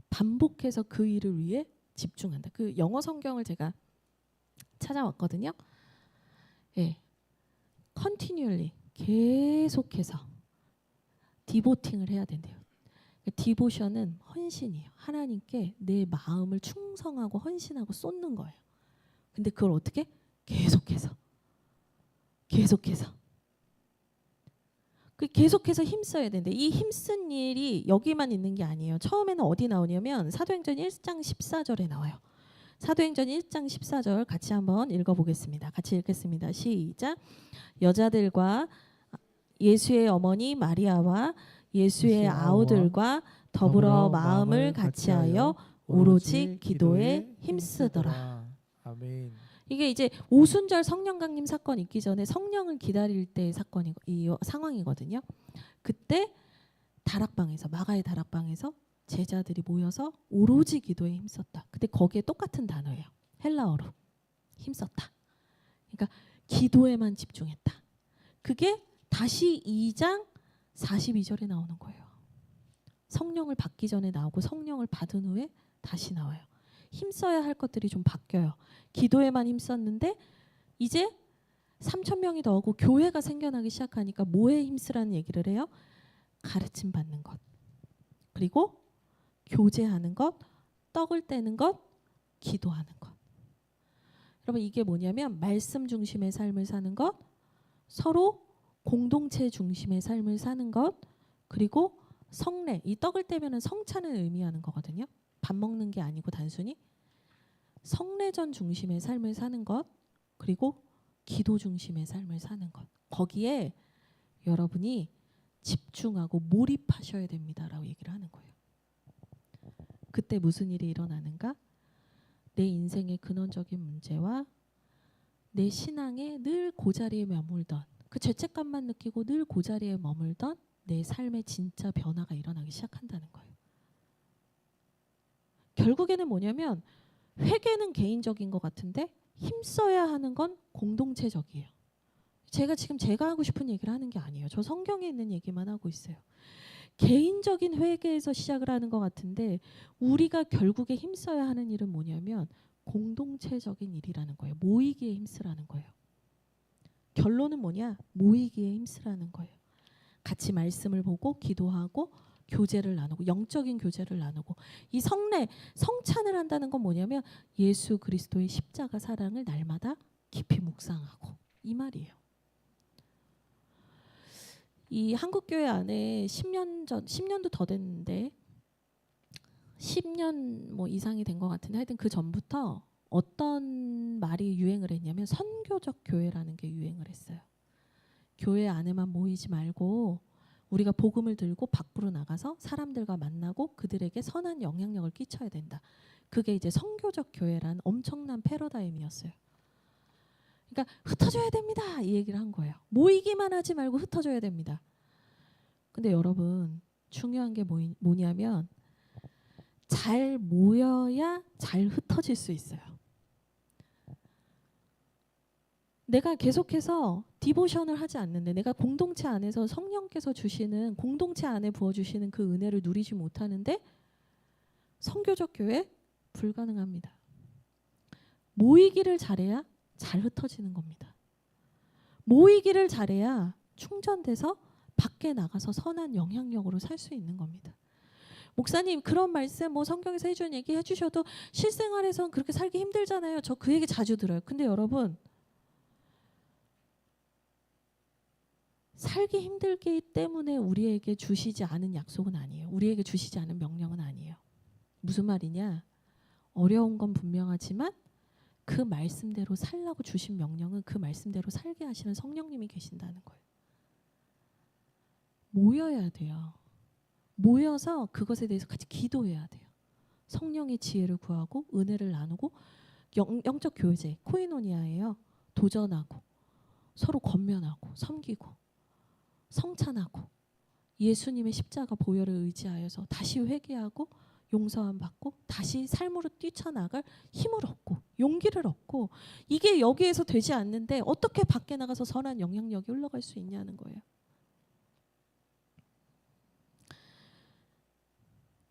반복해서 그 일을 위해 집중한다. 그 영어 성경을 제가 찾아왔거든요. 예, continually 계속해서 디보팅을 해야 된대요. 디보션은 헌신이에요. 하나님께 내 마음을 충성하고 헌신하고 쏟는 거예요. 근데 그걸 어떻게? 계속해서 계속해서 힘써야 되는데 이 힘쓴 일이 여기만 있는 게 아니에요. 처음에는 어디 나오냐면 사도행전 1장 14절에 나와요. 사도행전 1장 14절 같이 한번 읽어보겠습니다. 같이 읽겠습니다. 시작. 여자들과 예수의 어머니 마리아와 예수의 아우들과 더불어 마음을 같이하여 오로지 기도에 힘쓰더라. 아멘. 이게 이제 오순절 성령 강림 사건 있기 전에 성령을 기다릴 때 사건이 이 상황이거든요. 그때 다락방에서 마가의 다락방에서 제자들이 모여서 오로지 기도에 힘썼다. 근데 거기에 똑같은 단어예요. 헬라어로 힘썼다. 그러니까 기도에만 집중했다. 그게 다시 2장 42절에 나오는 거예요. 성령을 받기 전에 나오고 성령을 받은 후에 다시 나와요. 힘써야 할 것들이 좀 바뀌어요. 기도에만 힘썼는데 이제 3,000명이 더 오고 교회가 생겨나기 시작하니까 뭐에 힘쓰라는 얘기를 해요? 가르침 받는 것. 그리고 교제하는 것, 떡을 떼는 것, 기도하는 것. 여러분 이게 뭐냐면 말씀 중심의 삶을 사는 것, 서로 공동체 중심의 삶을 사는 것, 그리고 성례, 이 떡을 떼면은 성찬을 의미하는 거거든요. 밥 먹는 게 아니고 단순히 성례전 중심의 삶을 사는 것, 그리고 기도 중심의 삶을 사는 것. 거기에 여러분이 집중하고 몰입하셔야 됩니다라고 얘기를 하는 거예요. 그때 무슨 일이 일어나는가? 내 인생의 근원적인 문제와 내 신앙에 늘 고자리에 머물던 그 죄책감만 느끼고 늘 고자리에 머물던 내 삶의 진짜 변화가 일어나기 시작한다는 거예요. 결국에는 뭐냐면 회개는 개인적인 것 같은데 힘써야 하는 건 공동체적이에요. 제가 하고 싶은 얘기를 하는 게 아니에요. 저 성경에 있는 얘기만 하고 있어요. 개인적인 회개에서 시작을 하는 것 같은데 우리가 결국에 힘써야 하는 일은 뭐냐면 공동체적인 일이라는 거예요. 모이기에 힘쓰라는 거예요. 결론은 뭐냐? 모이기에 힘쓰라는 거예요. 같이 말씀을 보고 기도하고 교제를 나누고 영적인 교제를 나누고 이 성례, 성찬을 한다는 건 뭐냐면 예수 그리스도의 십자가 사랑을 날마다 깊이 묵상하고 이 말이에요. 이 한국교회 안에 10년도 더 됐는데 10년 뭐 이상이 된 것 같은데 하여튼 그 전부터 어떤 말이 유행을 했냐면 선교적 교회라는 게 유행을 했어요. 교회 안에만 모이지 말고 우리가 복음을 들고 밖으로 나가서 사람들과 만나고 그들에게 선한 영향력을 끼쳐야 된다. 그게 이제 선교적 교회란 엄청난 패러다임이었어요. 그러니까 흩어져야 됩니다. 이 얘기를 한 거예요. 모이기만 하지 말고 흩어져야 됩니다. 근데 여러분 중요한 게 뭐냐면 잘 모여야 잘 흩어질 수 있어요. 내가 계속해서 디보션을 하지 않는데 내가 공동체 안에서 성령께서 주시는 공동체 안에 부어주시는 그 은혜를 누리지 못하는데 선교적 교회 불가능합니다. 모이기를 잘해야 잘 흩어지는 겁니다. 모이기를 잘해야 충전돼서 밖에 나가서 선한 영향력으로 살 수 있는 겁니다. 목사님 그런 말씀 뭐 성경에서 해주는 얘기 해주셔도 실생활에선 그렇게 살기 힘들잖아요. 저 그 얘기 자주 들어요. 근데 여러분 살기 힘들기 때문에 우리에게 주시지 않은 약속은 아니에요. 우리에게 주시지 않은 명령은 아니에요. 무슨 말이냐? 어려운 건 분명하지만 그 말씀대로 살라고 주신 명령은 그 말씀대로 살게 하시는 성령님이 계신다는 거예요. 모여야 돼요. 모여서 그것에 대해서 같이 기도해야 돼요. 성령의 지혜를 구하고 은혜를 나누고 영적 교제, 코이노니아예요. 도전하고 서로 권면하고 섬기고 성찬하고 예수님의 십자가 보혈을 의지하여서 다시 회개하고 용서함 받고 다시 삶으로 뛰쳐나갈 힘을 얻고 용기를 얻고 이게 여기에서 되지 않는데 어떻게 밖에 나가서 선한 영향력이 흘러갈 수 있냐는 거예요.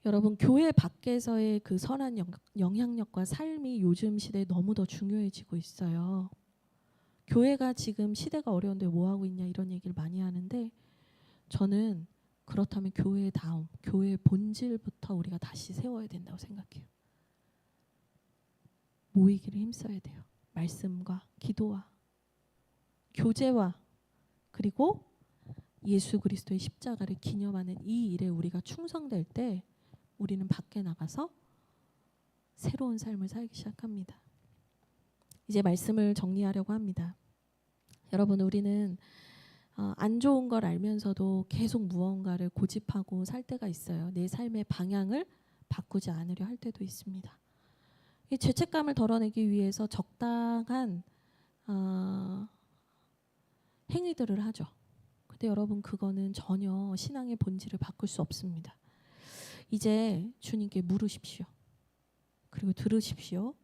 여러분 교회 밖에서의 그 선한 영향력과 삶이 요즘 시대에 너무 더 중요해지고 있어요. 교회가 지금 시대가 어려운데 뭐 하고 있냐 이런 얘기를 많이 하는데 저는 그렇다면 교회의 다음, 교회의 본질부터 우리가 다시 세워야 된다고 생각해요. 모이기를 힘써야 돼요. 말씀과 기도와 교제와 그리고 예수 그리스도의 십자가를 기념하는 이 일에 우리가 충성될 때 우리는 밖에 나가서 새로운 삶을 살기 시작합니다. 이제 말씀을 정리하려고 합니다. 여러분 우리는 안 좋은 걸 알면서도 계속 무언가를 고집하고 살 때가 있어요. 내 삶의 방향을 바꾸지 않으려 할 때도 있습니다. 이 죄책감을 덜어내기 위해서 적당한 행위들을 하죠. 근데 여러분 그거는 전혀 신앙의 본질을 바꿀 수 없습니다. 이제 주님께 물으십시오. 그리고 들으십시오.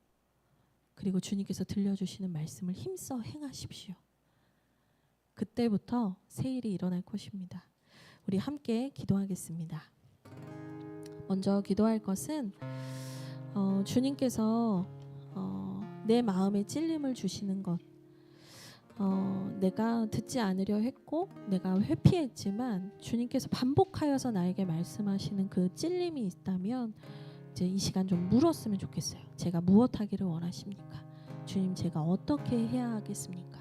그리고 주님께서 들려주시는 말씀을 힘써 행하십시오. 그때부터 새 일이 일어날 것입니다. 우리 함께 기도하겠습니다. 먼저 기도할 것은 주님께서 내 마음에 찔림을 주시는 것 내가 듣지 않으려 했고 내가 회피했지만 주님께서 반복하여서 나에게 말씀하시는 그 찔림이 있다면 이제 이 시간 좀 물었으면 좋겠어요. 제가 무엇 하기를 원하십니까? 주님 제가 어떻게 해야 하겠습니까?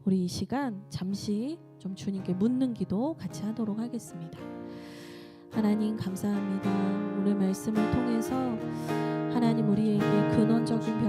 우리 이 시간 잠시 좀 주님께 묻는 기도 같이 하도록 하겠습니다. 하나님 감사합니다. 오늘 말씀을 통해서 하나님 우리에게 근원적인